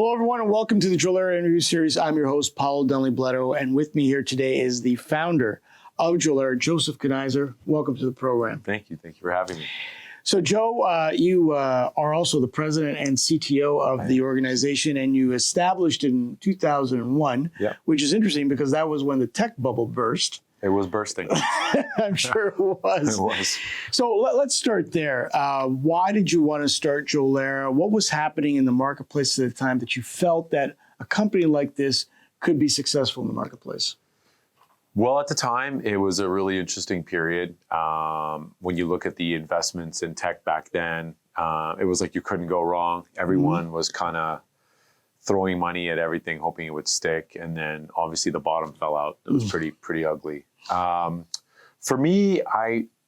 Hello, everyone, and welcome to the Jolera Interview Series. I'm your host, Paulo Denley-Bletto, and with me here today is the founder of Jolera, Joseph Khunaysir. Welcome to the program. Thank you. Thank you for having me. So, Joe, you are also the president and CTO of the organization, and you established in 2001, which is interesting because that was when the tech bubble burst. It was bursting. I'm sure it was. It was. So let's start there. Why did you want to start Jolera? What was happening in the marketplace at the time that you felt that a company like this could be successful in the marketplace? Well, at the time, it was a really interesting period. When you look at the investments in tech back then, it was like you couldn't go wrong. Everyone was kind of throwing money at everything, hoping it would stick. And then obviously the bottom fell out. It was pretty ugly. For me,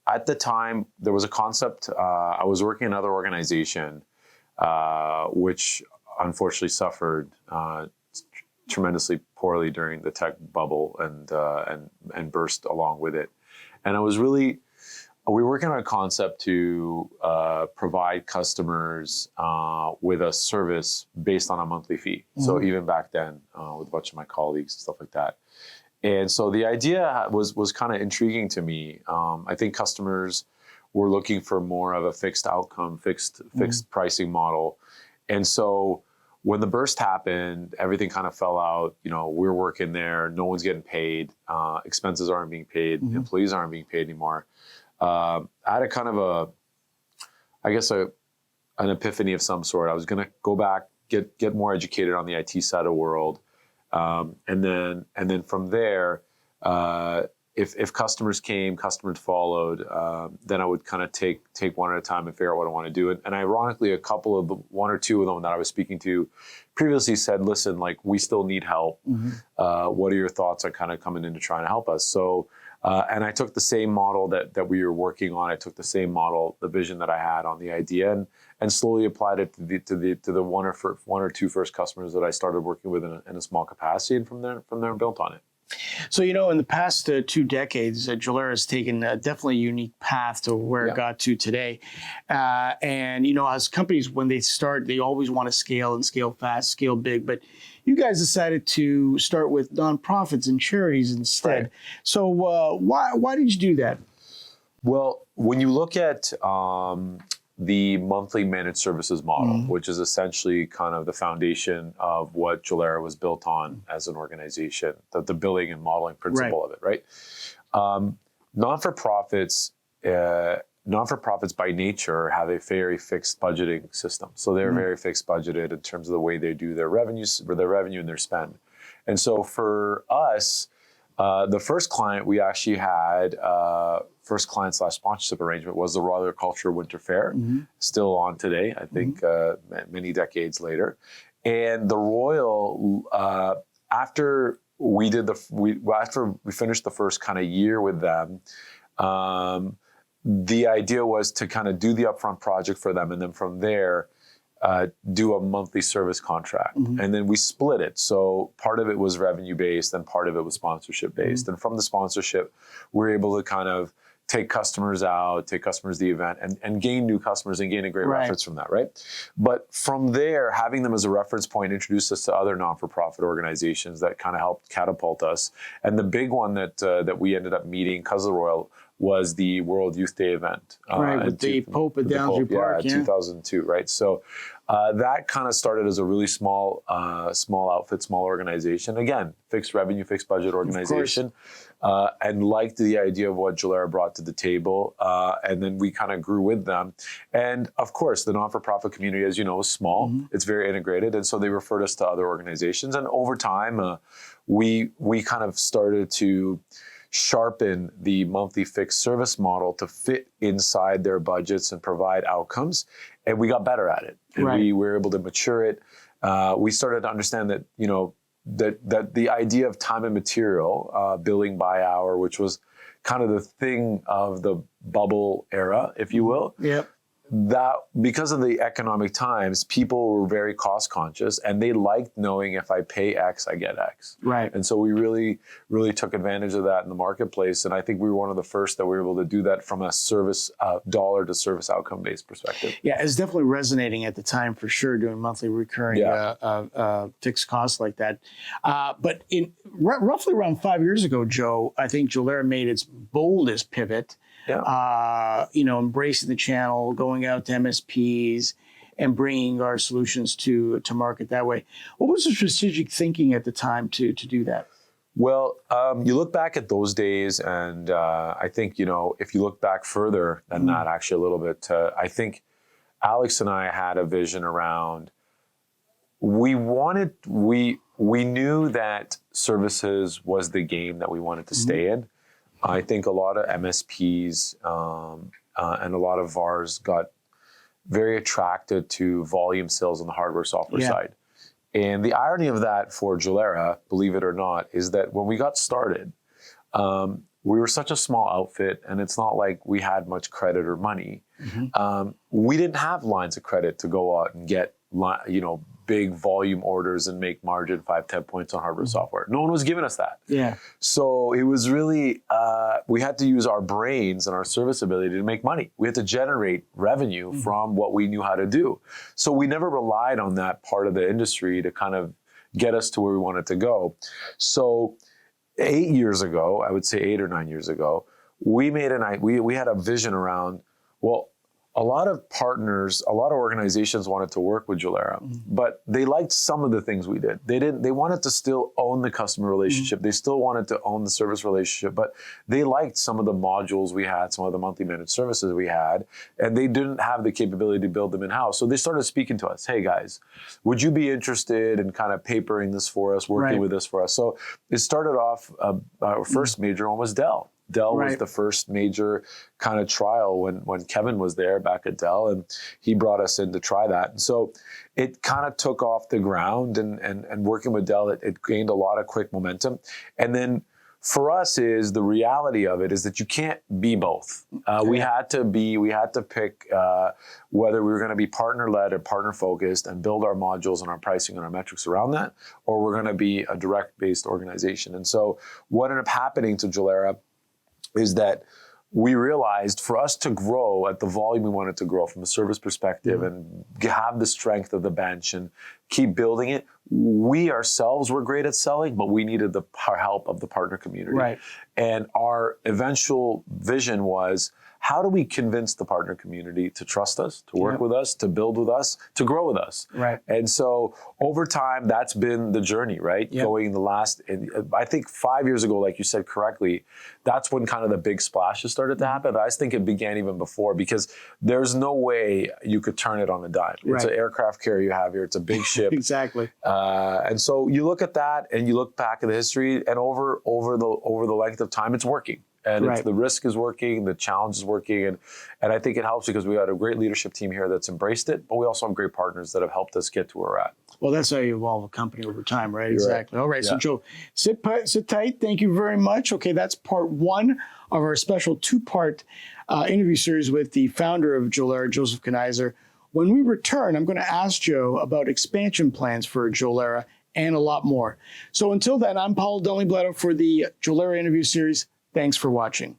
at the time, there was a concept. I was working in another organization, which unfortunately suffered tremendously poorly during the tech bubble and burst along with it. And we were working on a concept to provide customers with a service based on a monthly fee. So even back then, with a bunch of my colleagues and stuff like that. And so the idea was kind of intriguing to me. I think customers were looking for more of a fixed outcome, fixed pricing model. And so when the burst happened, everything kind of fell out. You know, we're working there, no one's getting paid, expenses aren't being paid, employees aren't being paid anymore. I had a kind of an epiphany of some sort. I was going to go back, get more educated on the IT side of the world. And then from there, if customers came, customers followed, then I would kind of take one at a time and figure out what I want to do. And ironically, one or two of them that I was speaking to previously said, listen, like, we still need help. What are your thoughts on kind of coming in to try and help us? So, and I took the same model that we were working on. I took the same model, the vision that I had on the idea, and slowly applied it to the one or two first customers that I started working with in a small capacity, and from there built on it. So, you know, in the past 2 decades, Jolera has taken a definitely unique path to where it got to today. And, you know, as companies, when they start, they always want to scale and scale fast, scale big. But you guys decided to start with nonprofits and charities instead. Right. So why did you do that? Well, when you look at the monthly managed services model, which is essentially kind of the foundation of what Jolera was built on as an organization, the billing and modeling principle of it, right? Non-for-profits by nature have a very fixed budgeting system. So they're very fixed budgeted in terms of the way they do their revenues, or their revenue and their spend. And so for us, the first client we actually had, first client/sponsorship arrangement, was the Royal Agriculture Winter Fair, still on today, I think, many decades later. And the Royal, after we finished the first kind of year with them, the idea was to kind of do the upfront project for them, and then from there, do a monthly service contract. And then we split it. So part of it was revenue-based and part of it was sponsorship-based. And from the sponsorship, we were able to kind of take customers out, take customers to the event, and gain new customers and gain a great reference from that, right? But from there, having them as a reference point introduced us to other non-for-profit organizations that kind of helped catapult us. And the big one that we ended up meeting because of the Royal was the World Youth Day event. With the Pope at Downsview Park. Yeah, 2002, right? So that kind of started as a really small outfit, small organization. Again, fixed revenue, fixed budget organization. And liked the idea of what Jolera brought to the table. And then we kind of grew with them. And of course, the non-for-profit community, as you know, is small. It's very integrated. And so they referred us to other organizations. And over time, we kind of started to sharpen the monthly fixed service model to fit inside their budgets and provide outcomes. And we got better at it. And we were able to mature it. We started to understand that, you know, that the idea of time and material, billing by hour, which was kind of the thing of the bubble era, if you will. that because of the economic times, people were very cost conscious, and they liked knowing if I pay X, I get X. Right. And so we really, really took advantage of that in the marketplace. And I think we were one of the first that were able to do that from a service dollar to service outcome based perspective. Yeah, it's definitely resonating at the time for sure, doing monthly recurring fixed costs like that. But in roughly around 5 years ago, Joe, I think Jolera made its boldest pivot. Yeah. Embracing the channel, going out to MSPs, and bringing our solutions to market that way. What was the strategic thinking at the time to do that? Well, you look back at those days, and I think, if you look back further than that, actually a little bit, I think Alex and I had a vision around, we knew that services was the game that we wanted to stay in. I think a lot of MSPs and a lot of VARs got very attracted to volume sales on the hardware software side. And the irony of that for Jolera, believe it or not, is that when we got started, we were such a small outfit, and it's not like we had much credit or money. We didn't have lines of credit to go out and get, big volume orders and make margin 5-10 points on hardware software. No one was giving us that. Yeah. So it was really, we had to use our brains and our service ability to make money. We had to generate revenue from what we knew how to do. So we never relied on that part of the industry to kind of get us to where we wanted to go. So 8 years ago, I would say 8 or 9 years ago, we had a vision around, well, a lot of partners, a lot of organizations wanted to work with Jolera, but they liked some of the things we did. They wanted to still own the customer relationship. They still wanted to own the service relationship, but they liked some of the modules we had, some of the monthly managed services we had, and they didn't have the capability to build them in-house. So they started speaking to us, hey guys, would you be interested in kind of papering this for us, working with this for us? So it started off, our first major one was Dell. Dell was the first major kind of trial when Kevin was there back at Dell, and he brought us in to try that. And so it kind of took off the ground, and working with Dell, it gained a lot of quick momentum. And then for us is the reality of it is that you can't be both. We had to pick whether we were going to be partner-led or partner-focused and build our modules and our pricing and our metrics around that, or we're going to be a direct-based organization. And so what ended up happening to Jolera is that we realized for us to grow at the volume we wanted to grow from a service perspective and have the strength of the bench and keep building it, we ourselves were great at selling, but we needed the help of the partner community. Right. And our eventual vision was, how do we convince the partner community to trust us, to work with us, to build with us, to grow with us? Right. And so over time, that's been the journey, right? Going the last, I think 5 years ago, like you said correctly, that's when kind of the big splashes started to happen. But I think it began even before, because there's no way you could turn it on a dime. It's an aircraft carrier you have here. It's a big ship. Exactly. And so you look at that and you look back at the history, and over the length of time, it's working. And the risk is working, the challenge is working, and I think it helps because we had a great leadership team here that's embraced it, but we also have great partners that have helped us get to where we're at. Well, that's how you evolve a company over time, right? Exactly. Right. All right, so Joe, sit tight. Thank you very much. Okay, that's part one of our special two-part interview series with the founder of Jolera, Joseph Khunaysir. When we return, I'm going to ask Joe about expansion plans for Jolera and a lot more. So until then, I'm Paul Dunleavy for the Jolera Interview Series. Thanks for watching.